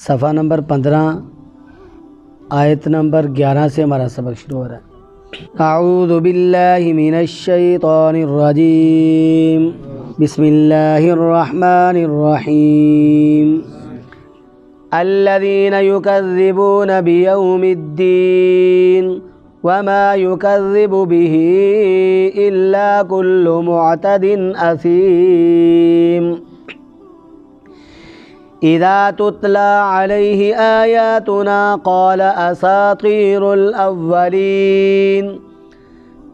صفحہ نمبر 15 آیت نمبر 11 سے ہمارا سبق شروع ہو رہا ہے۔ اعوذ باللہ من الشیطان الرجیم، بسم اللہ الرحمن الرحیم۔ الذین یکذبون بیوم الدین وما یکذب به الا کل معتد اثیم۔ اذا تتلى عليه آیاتنا قال اساطیر الاولین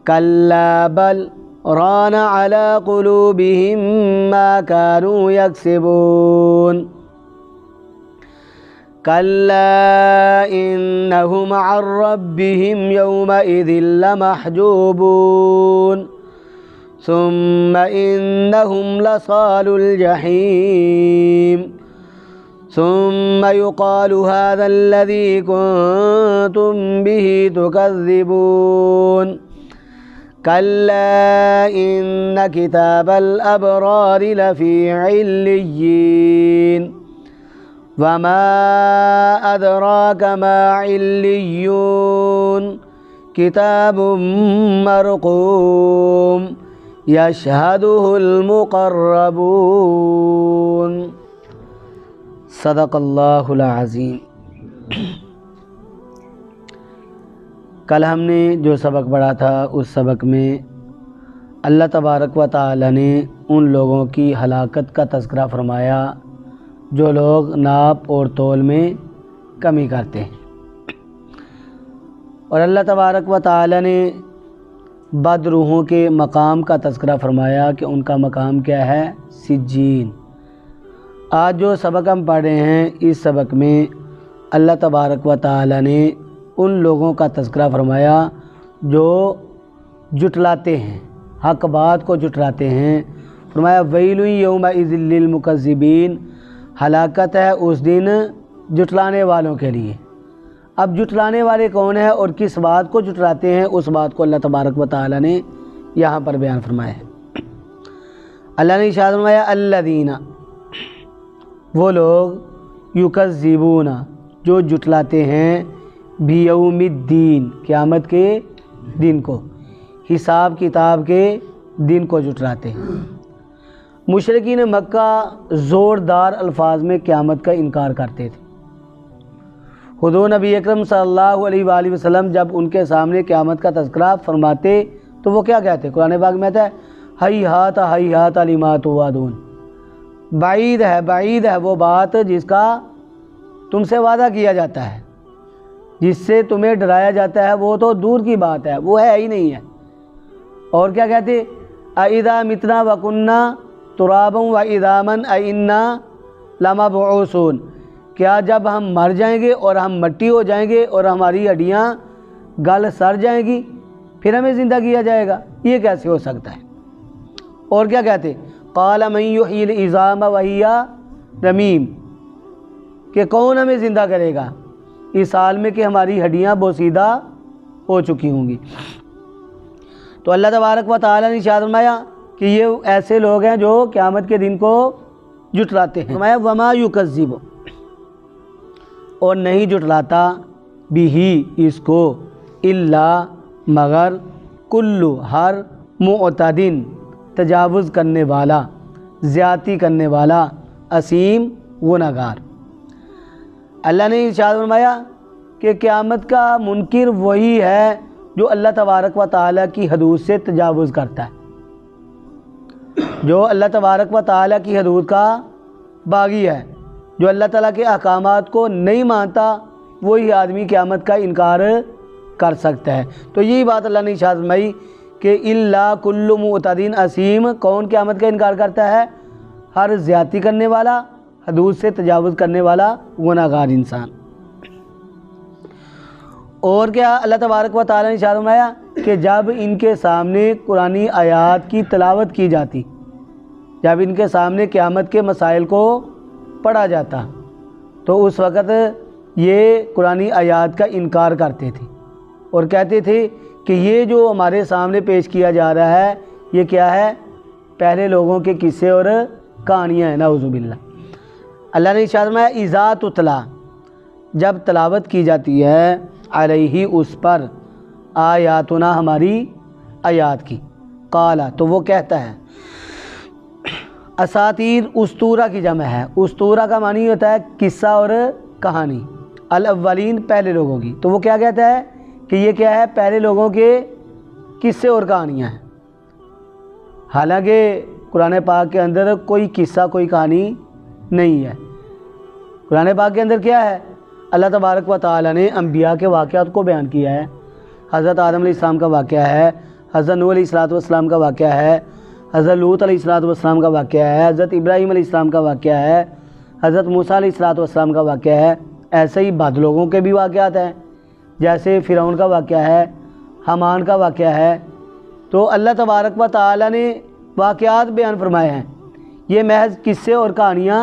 کلا بل ران على قلوبهم ما كانوا يكسبون كلا إنهم عن ربهم يومئذ لمحجوبون ثم إنهم لصالو الجحيم ثم يقال هذا الذي كنتم به تكذبون كلا إن كتاب الأبرار لفي عليين وما أدراك ما عليون كتاب مرقوم يشهده المقربون صدق اللہ العظیم۔ کل ہم نے جو سبق پڑھا تھا اس سبق میں اللہ تبارک و تعالی نے ان لوگوں کی ہلاکت کا تذکرہ فرمایا جو لوگ ناپ اور تول میں کمی کرتے ہیں، اور اللہ تبارک و تعالی نے بد روحوں کے مقام کا تذکرہ فرمایا کہ ان کا مقام کیا ہے؟ سجین۔ آج جو سبق ہم پڑھ رہے ہیں اس سبق میں اللہ تبارک و تعالی نے ان لوگوں کا تذکرہ فرمایا جو جھٹلاتے ہیں، حق بات کو جھٹلاتے ہیں۔ فرمایا ویل یومئذ للمکذبین، ہلاکت ہے اس دن جھٹلانے والوں کے لیے۔ اب جھٹلانے والے کون ہیں اور کس بات کو جھٹلاتے ہیں، اس بات کو اللہ تبارک و تعالی نے یہاں پر بیان فرمایا ہے۔ اللہ نے ارشاد فرمایا الذین، وہ لوگ یکذبون جو جھٹلاتے ہیں بیوم الدین، قیامت کے دن کو، حساب کتاب کے دن کو جھٹلاتے ہیں۔ مشرکین مکہ زوردار الفاظ میں قیامت کا انکار کرتے تھے۔ حضور نبی اکرم صلی اللہ علیہ وآلہ وسلم جب ان کے سامنے قیامت کا تذکرہ فرماتے تو وہ کیا کہتے؟ قرآن پاک میں آتا ہے ہیہات ہیہات لما توعدون، بعید ہے وہ بات جس کا تم سے وعدہ کیا جاتا ہے، جس سے تمہیں ڈرایا جاتا ہے، وہ تو دور کی بات ہے، وہ ہے ہی نہیں ہے۔ اور کیا کہتے؟ اَإِذَا مِتْنَا وَكُنَّا تُرَابًا وَعِظَامًا أَإِنَّا لَمَبْعُوثُونَ، کیا جب ہم مر جائیں گے اور ہم مٹی ہو جائیں گے اور ہماری ہڈیاں گل سڑ جائیں گی پھر ہمیں زندہ کیا جائے گا؟ یہ کیسے ہو سکتا ہے؟ اور کیا کہتے؟ قال من یحیی العظام وہی رمیم، کہ کون ہمیں زندہ کرے گا اس حال میں کہ ہماری ہڈیاں بوسیدہ ہو چکی ہوں گی۔ تو اللہ تبارک و تعالی نے ارشاد فرمایا کہ یہ ایسے لوگ ہیں جو قیامت کے دن کو جھٹلاتے ہیں۔ فرمایا وما یکذب، اور نہیں جھٹلاتا بھی اس کو، الا مگر، کلو ہر، معتدن تجاوز کرنے والا، زیادتی کرنے والا، اسیم گنہگار۔ اللہ نے ارشاد فرمایا کہ قیامت کا منکر وہی ہے جو اللہ تبارک و تعالیٰ کی حدود سے تجاوز کرتا ہے، جو اللہ تبارک و تعالیٰ کی حدود کا باغی ہے، جو اللہ تعالیٰ کے احکامات کو نہیں مانتا، وہی آدمی قیامت کا انکار کر سکتا ہے۔ تو یہی بات اللہ نے ارشاد فرمائی کہ الا کل معتدین اسیم، کون قیامت کا انکار کرتا ہے؟ ہر زیادتی کرنے والا، حدود سے تجاوز کرنے والا گنہگار انسان۔ اور کیا اللہ تبارک و تعالیٰ نے ارشاد فرمایا کہ جب ان کے سامنے قرآنی آیات کی تلاوت کی جاتی، جب ان کے سامنے قیامت کے مسائل کو پڑھا جاتا تو اس وقت یہ قرآنی آیات کا انکار کرتے تھے اور کہتے تھے کہ یہ جو ہمارے سامنے پیش کیا جا رہا ہے یہ کیا ہے؟ پہلے لوگوں کے قصے اور کہانیاں ہیں، نعوذ باللہ۔ اللہ نے ارشاد فرمایا اذا تتلا، جب تلاوت کی جاتی ہے علیہ اس پر آیاتنا ہماری آیات کی، قالا تو وہ کہتا ہے، اساطیر اسطورہ کی جمع ہے، اسطورہ کا معنی ہوتا ہے قصہ اور کہانی، الاولین پہلے لوگوں کی، تو وہ کیا کہتا ہے کہ یہ کیا ہے، پہلے لوگوں کے قصے اور کہانیاں ہیں۔ حالانکہ قرآن پاک کے اندر کوئی قصہ کوئی کہانی نہیں ہے۔ قرآن پاک کے اندر کیا ہے، اللہ تبارک و تعالی نے انبیاء کے واقعات کو بیان کیا ہے۔ حضرت آدم علیہ السلام کا واقعہ ہے، حضرت نوح علیہ السلام کا واقعہ ہے، حضرت لوط علیہ السلام کا واقعہ ہے، حضرت ابراہیم علیہ السلام کا واقعہ ہے، حضرت موسیٰ علیہ السلام کا واقعہ ہے۔ ایسے ہی بعد لوگوں کے بھی واقعات ہیں، جیسے فرعون کا واقعہ ہے، حامان کا واقعہ ہے۔ تو اللہ تبارک و تعالی نے واقعات بیان فرمائے ہیں، یہ محض قصے اور کہانیاں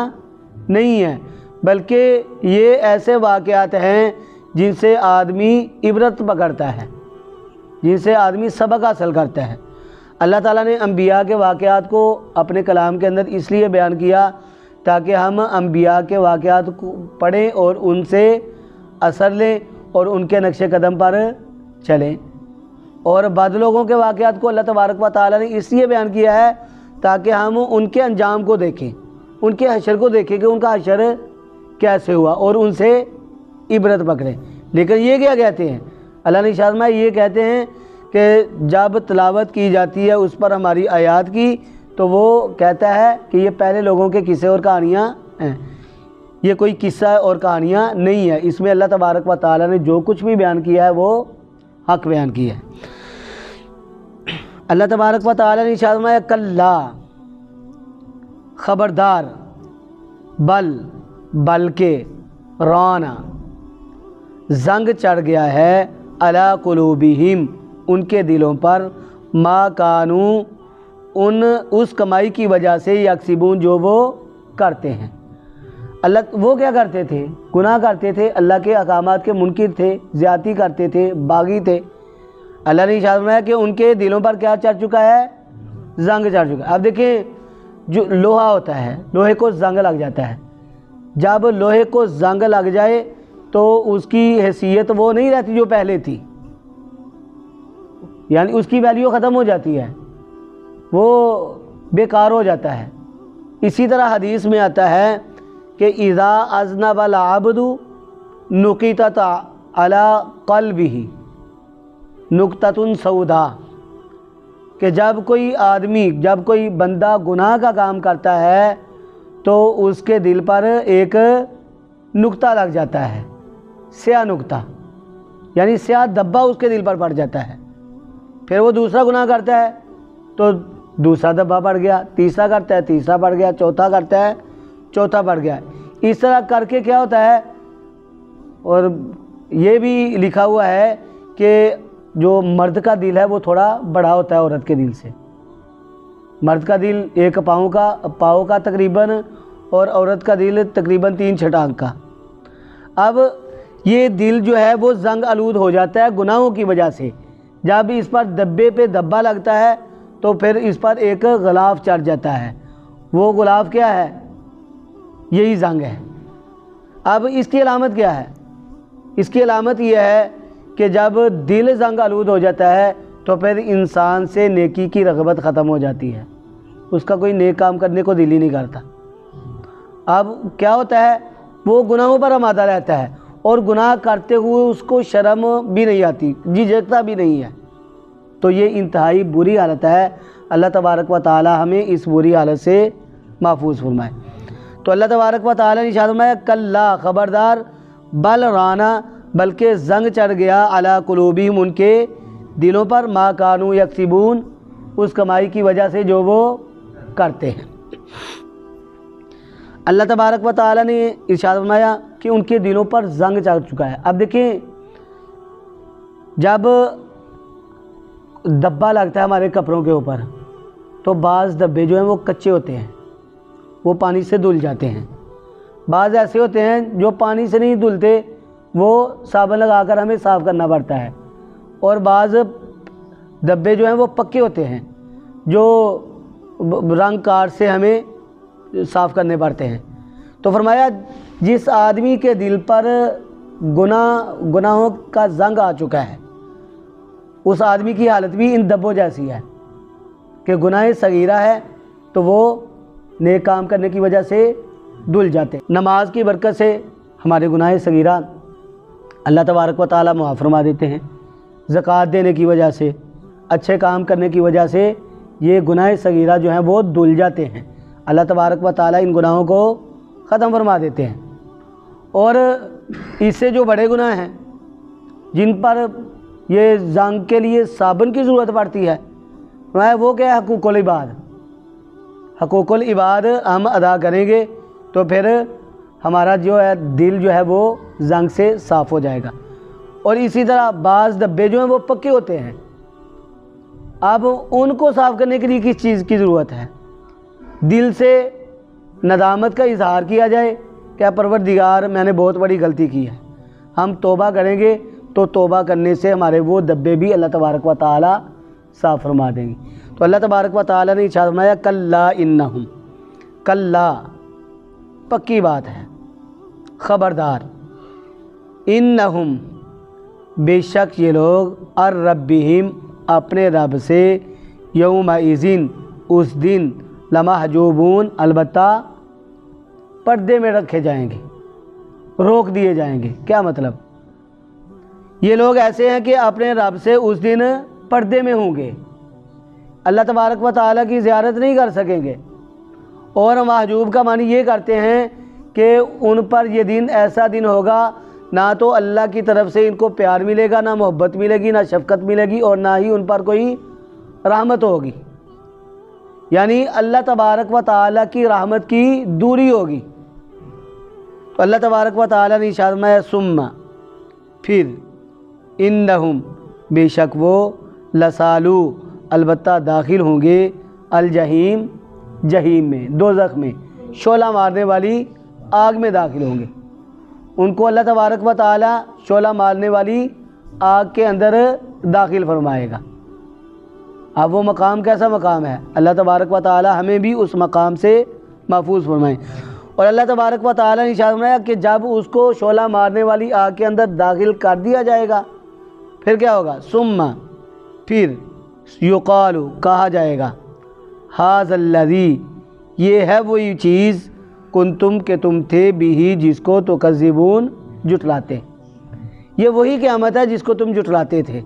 نہیں ہیں، بلکہ یہ ایسے واقعات ہیں جن سے آدمی عبرت پکڑتا ہے، جن سے آدمی سبق حاصل کرتا ہے۔ اللہ تعالیٰ نے انبیاء کے واقعات کو اپنے کلام کے اندر اس لیے بیان کیا تاکہ ہم انبیاء کے واقعات کو پڑھیں اور ان سے اثر لیں اور ان کے نقش قدم پر چلیں، اور بعد لوگوں کے واقعات کو اللہ تبارک و تعالیٰ نے اس لیے بیان کیا ہے تاکہ ہم ان کے انجام کو دیکھیں، ان کے حشر کو دیکھیں کہ ان کا حشر کیسے ہوا اور ان سے عبرت پکڑیں۔ لیکن یہ کیا کہتے ہیں، اللہ نے ارشاد فرمایا یہ کہتے ہیں کہ جب تلاوت کی جاتی ہے اس پر ہماری آیات کی تو وہ کہتا ہے کہ یہ پہلے لوگوں کے قصے اور کہانیاں ہیں، یہ کوئی قصہ اور کہانیاں نہیں ہے، اس میں اللہ تبارک و تعالیٰ نے جو کچھ بھی بیان کیا ہے وہ حق بیان کیا ہے۔ اللہ تبارک و تعالیٰ نے ارشاد فرمایا کلا، خبردار، بلکہ رانا، زنگ چڑھ گیا ہے، علی قلوبہم ان کے دلوں پر، ما کانوا اس کمائی کی وجہ سے، یکسبون جو وہ کرتے ہیں۔ اللہ وہ کیا کرتے تھے، گناہ کرتے تھے، اللہ کے احکامات کے منکر تھے، زیادتی کرتے تھے، باغی تھے۔ اللہ نے ارشاد فرمایا کہ ان کے دلوں پر کیا چڑھ چکا ہے، زنگ چڑھ چکا ہے۔ اب دیکھیں جو لوہا ہوتا ہے، لوہے کو زنگ لگ جاتا ہے، جب لوہے کو زنگ لگ جائے تو اس کی حیثیت وہ نہیں رہتی جو پہلے تھی، یعنی اس کی ویلیو ختم ہو جاتی ہے، وہ بیکار ہو جاتا ہے۔ اسی طرح حدیث میں آتا ہے کہ اذا اذنب العبد نقطت علی قلبہ نقطۃ سوداء، کہ جب کوئی آدمی، جب کوئی بندہ گناہ کا کام کرتا ہے تو اس کے دل پر ایک نقطہ لگ جاتا ہے، سیاہ نقطہ، یعنی سیاہ دھبا اس کے دل پر پڑ جاتا ہے۔ پھر وہ دوسرا گناہ کرتا ہے تو دوسرا دھبا پڑ گیا، تیسرا کرتا ہے تیسرا پڑ گیا، چوتھا کرتا ہے چوتھا پڑ گیا۔ اس طرح کر کے کیا ہوتا ہے، اور یہ بھی لکھا ہوا ہے کہ جو مرد کا دل ہے وہ تھوڑا بڑا ہوتا ہے عورت کے دل سے، مرد کا دل ایک پاؤں کا تقریباً، اور عورت کا دل تقریباً 3 چھٹانگ کا۔ اب یہ دل جو ہے وہ زنگ آلود ہو جاتا ہے گناہوں کی وجہ سے، جب اس پر دبے پہ دبا لگتا ہے تو پھر اس پر ایک غلاف چڑھ جاتا ہے، وہ غلاف کیا ہے، یہی زنگ ہے۔ اب اس کی علامت کیا ہے، اس کی علامت یہ ہے کہ جب دل زنگ آلود ہو جاتا ہے تو پھر انسان سے نیکی کی رغبت ختم ہو جاتی ہے، اس کا کوئی نیک کام کرنے کو دل ہی نہیں کرتا۔ اب کیا ہوتا ہے، وہ گناہوں پر آمادہ رہتا ہے، اور گناہ کرتے ہوئے اس کو شرم بھی نہیں آتی، جھجکتا بھی نہیں ہے، تو یہ انتہائی بری حالت ہے۔ اللہ تبارک و تعالی ہمیں اس بری حالت سے محفوظ فرمائے۔ تو اللہ تبارک و تعالی نے ارشاد فرمایا کلا، خبردار، بل رانا، بلکہ زنگ چڑھ گیا، علی قلوبہم ان کے دلوں پر، ما کانوا یکسبون اس کمائی کی وجہ سے جو وہ کرتے ہیں۔ اللہ تبارک و تعالی نے ارشاد فرمایا کہ ان کے دلوں پر زنگ چڑھ چکا ہے۔ اب دیکھیں جب دبا لگتا ہے ہمارے کپڑوں کے اوپر تو بعض دبے جو ہیں وہ کچے ہوتے ہیں، وہ پانی سے دھل جاتے ہیں، بعض ایسے ہوتے ہیں جو پانی سے نہیں دھلتے، وہ صابن لگا کر ہمیں صاف کرنا پڑتا ہے، اور بعض دبے جو ہیں وہ پکے ہوتے ہیں جو رنگ کاٹ سے ہمیں صاف کرنے پڑتے ہیں۔ تو فرمایا جس آدمی کے دل پر گناہوں کا زنگ آ چکا ہے، اس آدمی کی حالت بھی ان دبوں جیسی ہے کہ گناہ صغیرہ ہے تو وہ نیک کام کرنے کی وجہ سے دھل جاتے ہیں۔ نماز کی برکت سے ہمارے گناہ صغیرہ اللہ تبارک و تعالیٰ معاف فرما دیتے ہیں، زکوٰۃ دینے کی وجہ سے، اچھے کام کرنے کی وجہ سے یہ گناہ صغیرہ جو ہیں وہ دھل جاتے ہیں، اللہ تبارک و تعالیٰ ان گناہوں کو ختم فرما دیتے ہیں۔ اور اس سے جو بڑے گناہ ہیں جن پر یہ زنگ کے لیے صابن کی ضرورت پڑتی ہے، وہ کیا ہے؟ حقوق العباد۔ حقوق العباد ہم ادا کریں گے تو پھر ہمارا جو ہے دل جو ہے وہ زنگ سے صاف ہو جائے گا۔ اور اسی طرح بعض ڈبے جو ہیں وہ پکے ہوتے ہیں، اب ان کو صاف کرنے کے لیے کس چیز کی ضرورت ہے؟ دل سے ندامت کا اظہار کیا جائے کہ پروردگار میں نے بہت بڑی غلطی کی ہے، ہم توبہ کریں گے تو توبہ کرنے سے ہمارے وہ ڈبے بھی اللہ تبارک و تعالیٰ صاف فرما دیں گے۔ تو اللہ تبارک و تعالیٰ نے ارشاد فرمایا کلا انہم، کلا پکی بات ہے، خبردار، انہم بے شک یہ لوگ الربہم اپنے رب سے یومئذ اس دن لمحجوبون البتہ پردے میں رکھے جائیں گے، روک دیے جائیں گے۔ کیا مطلب؟ یہ لوگ ایسے ہیں کہ اپنے رب سے اس دن پردے میں ہوں گے، اللہ تبارک و تعالیٰ کی زیارت نہیں کر سکیں گے۔ اور محجوب کا معنی یہ کرتے ہیں کہ ان پر یہ دن ایسا دن ہوگا نہ تو اللہ کی طرف سے ان کو پیار ملے گا، نہ محبت ملے گی، نہ شفقت ملے گی، اور نہ ہی ان پر کوئی رحمت ہوگی، یعنی اللہ تبارک و تعالیٰ کی رحمت کی دوری ہوگی۔ تو اللہ تبارک و تعالیٰ نے ارشاد فرمایا ثم پھر انہم بے شک وہ لسالو البتہ داخل ہوں گے الجحیم جہیم میں، دوزخ میں، شعلہ مارنے والی آگ میں داخل ہوں گے۔ ان کو اللہ تبارک و تعالیٰ شعلہ مارنے والی آگ کے اندر داخل فرمائے گا۔ اب وہ مقام کیسا مقام ہے؟ اللہ تبارک و تعالیٰ ہمیں بھی اس مقام سے محفوظ فرمائیں۔ اور اللہ تبارک و تعالیٰ نے ارشاد فرمایا کہ جب اس کو شعلہ مارنے والی آگ کے اندر داخل کر دیا جائے گا پھر کیا ہوگا؟ ثم پھر یقال کہا جائے گا ھذا الذی یہ ہے وہی چیز کنتم کہ تم تھے بھی جس کو تکذبون جھٹلاتے، یہ وہی قیامت ہے جس کو تم جھٹلاتے تھے،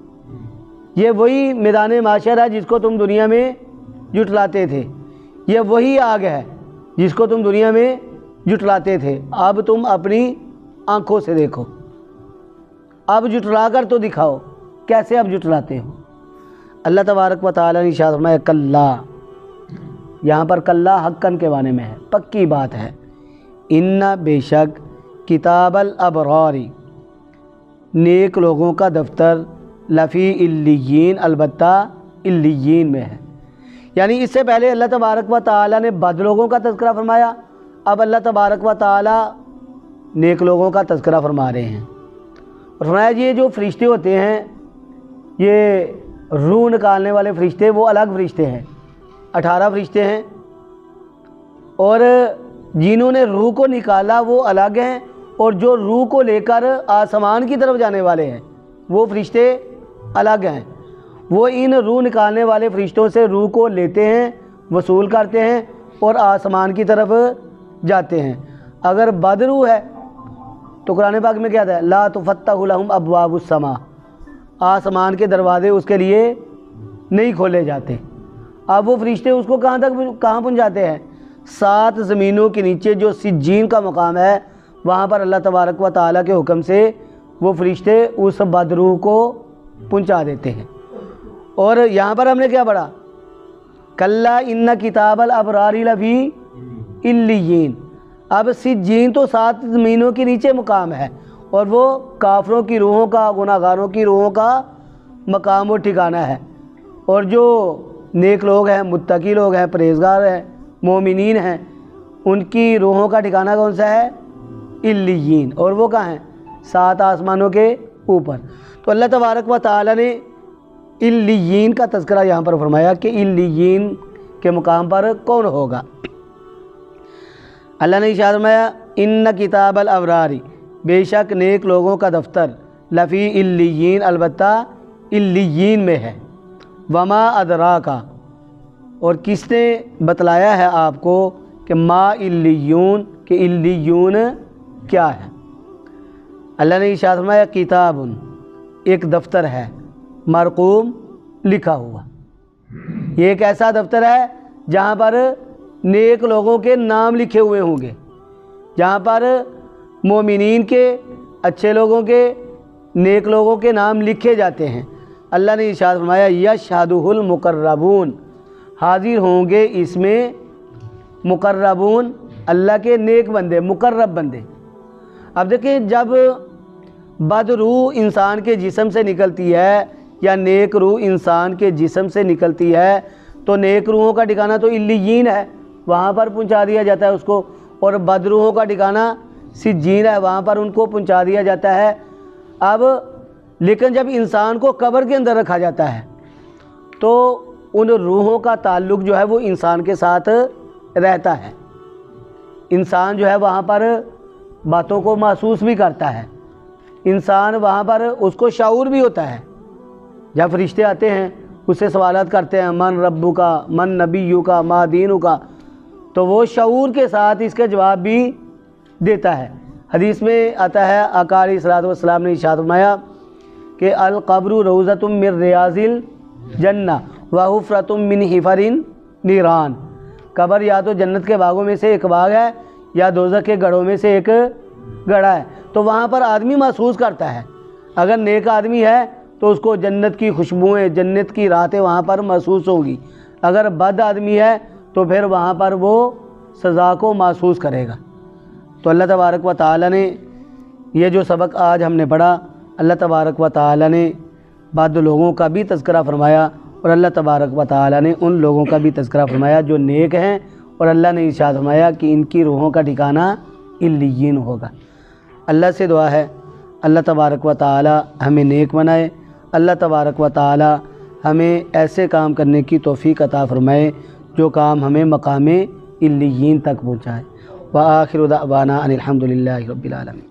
یہ وہی میدان محشر ہے جس کو تم دنیا میں جھٹلاتے تھے، یہ وہی آگ ہے جس کو تم دنیا میں جھٹلاتے تھے۔ اب تم اپنی آنکھوں سے دیکھو، اب جھٹلا کر تو دکھاؤ کیسے اب جھٹلاتے ہو۔ اللہ تبارک و تعالیٰ نے ارشاد فرمایا کلا، یہاں پر کلا حقاً کے معنی میں ہے، پکی بات ہے، ان بے شک کتاب الابرار نیک لوگوں کا دفتر لفی علیین البتہ علیین میں ہے۔ یعنی اس سے پہلے اللہ تبارک و تعالیٰ نے بد لوگوں کا تذکرہ فرمایا، اب اللہ تبارک و تعالیٰ نیک لوگوں کا تذکرہ فرما رہے ہیں۔ اور فرمایا یہ جو فرشتے ہوتے ہیں، یہ روح نکالنے والے فرشتے وہ الگ فرشتے ہیں، 18 فرشتے ہیں، اور جنہوں نے روح کو نکالا وہ الگ ہیں، اور جو روح کو لے کر آسمان کی طرف جانے والے ہیں وہ فرشتے الگ ہیں۔ وہ ان روح نکالنے والے فرشتوں سے روح کو لیتے ہیں، وصول کرتے ہیں اور آسمان کی طرف جاتے ہیں۔ اگر بد روح ہے تو قرآن پاک میں کیا ہے؟ لا تفتح لہم ابواب السماء، آسمان کے دروازے اس کے لیے نہیں کھولے جاتے۔ اب وہ فرشتے اس کو کہاں پہنچاتے ہیں؟ 7 زمینوں کے نیچے جو سجین کا مقام ہے وہاں پر اللہ تبارک و تعالیٰ کے حکم سے وہ فرشتے اس بد روح کو پہنچا دیتے ہیں۔ اور یہاں پر ہم نے کیا پڑھا؟ کلا ان کتاب الابرار لفی علیین۔ اب سجین تو 7 زمینوں کے نیچے مقام ہے، اور وہ کافروں کی روحوں کا، گناہ گاروں کی روحوں کا مقام و ٹھکانہ ہے، اور جو نیک لوگ ہیں، متقی لوگ ہیں، پرہیزگار ہیں، مومنین ہیں، ان کی روحوں کا ٹھکانہ کون سا ہے؟ علیین۔ اور وہ کہاں ہیں؟ 7 آسمانوں کے اوپر۔ تو اللہ تبارک و تعالیٰ نے علیین کا تذکرہ یہاں پر فرمایا کہ علیین کے مقام پر کون ہوگا۔ اللہ نے ارشاد فرمایا ان کتاب الابرار بے شک نیک لوگوں کا دفتر لفی علیین البتہ علیین میں ہے، وما ادراکا اور کس نے بتلایا ہے آپ کو کہ ما علیون کہ علیون کیا ہے۔ اللہ نے ارشاد فرمایا کتاب ایک دفتر ہے مرقوم لکھا ہوا، یہ ایک ایسا دفتر ہے جہاں پر نیک لوگوں کے نام لکھے ہوئے ہوں گے، جہاں پر مومنین کے، اچھے لوگوں کے، نیک لوگوں کے نام لکھے جاتے ہیں۔ اللہ نے ارشاد فرمایا یشہدہ المقربون حاضر ہوں گے اس میں مقربون اللہ کے نیک بندے، مقرب بندے۔ اب دیکھیں جب بد روح انسان کے جسم سے نکلتی ہے یا نیک روح انسان کے جسم سے نکلتی ہے تو نیک روحوں کا ٹھکانہ تو علیین ہے، وہاں پر پہنچا دیا جاتا ہے اس کو، اور بد روحوں کا ٹھکانہ سجین ہے، وہاں پر ان کو پہنچا دیا جاتا ہے۔ اب لیکن جب انسان کو قبر کے اندر رکھا جاتا ہے تو ان روحوں کا تعلق جو ہے وہ انسان کے ساتھ رہتا ہے، انسان جو ہے وہاں پر باتوں کو محسوس بھی کرتا ہے، انسان وہاں پر اس کو شعور بھی ہوتا ہے۔ جب فرشتے آتے ہیں اس سے سوالات کرتے ہیں من ربو کا، من نبیو کا، ما دینو کا، تو وہ شعور کے ساتھ اس کا جواب بھی دیتا ہے۔ حدیث میں آتا ہے آقا علیہ الصلوۃ والسلام نے ارشاد فرمایا کہ القبر روضۃ من ریاض الجنہ وحفرۃ من حفر النیران، قبر یا تو جنت کے باغوں میں سے ایک باغ ہے یا دوزخ کے گڑھوں میں سے ایک گڑھا ہے۔ تو وہاں پر آدمی محسوس کرتا ہے، اگر نیک آدمی ہے تو اس کو جنت کی خوشبوئیں، جنت کی راحتیں وہاں پر محسوس ہوں گی، اگر بد آدمی ہے تو پھر وہاں پر وہ سزا کو محسوس کرے گا۔ تو اللہ تبارک و تعالی نے یہ جو سبق آج ہم نے پڑھا، اللہ تبارک و تعالی نے بد لوگوں کا بھی تذکرہ فرمایا اور اللہ تبارک و تعالی نے ان لوگوں کا بھی تذکرہ فرمایا جو نیک ہیں، اور اللہ نے ارشاد فرمایا کہ ان کی روحوں کا ٹھکانہ علیین ہوگا۔ اللہ سے دعا ہے اللہ تبارک و تعالی ہمیں نیک بنائے، اللہ تبارک و تعالی ہمیں ایسے کام کرنے کی توفیق عطا فرمائے جو کام ہمیں مقام علیین تک پہنچائے۔ وآخر دعوانا ان الحمد للہ رب العالمین۔